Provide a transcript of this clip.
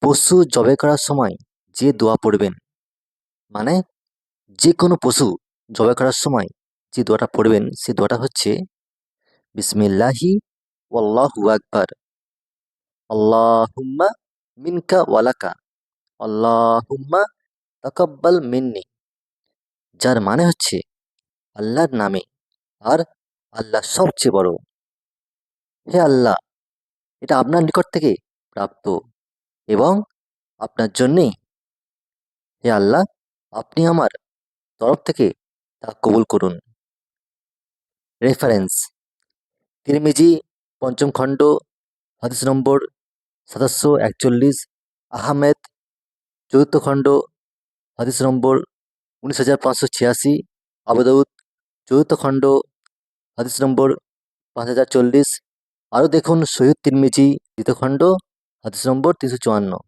পশু জবাই করার সময় যে দোয়া পড়বেন, মানে যে কোনো পশু জবাই করার সময় যে দোয়াটা পড়বেন সে দোয়াটা হচ্ছে বিসমিল্লাহি ওয়াল্লাহু আকবার, আল্লাহুম্মা মিনকা ওয়ালাকা, আল্লাহুম্মা তাকাব্বাল মিন্নি। যার মানে হচ্ছে আল্লাহর নামে আর আল্লাহ সবচেয়ে বড়। হে আল্লাহ, এটা আপনার নিকট থেকে প্রাপ্ত এবং আপনার জন্যেই। হে আল্লাহ, আপনি আমার তরফ থেকে তা কবুল করুন। রেফারেন্স: তিরমিজি পঞ্চম খণ্ড হাদিস নম্বর ৭৪১, আহমেদ চতুর্থ খণ্ড হাদিস নম্বর ১৯৫৮৬, আবু দাউদ চতুর্থ খণ্ড হাদিস নম্বর ৫০৪০। আরও দেখুন সহিহ তিরমিজি দ্বিতীয় খণ্ড হাদিস নম্বর ৩৫৪।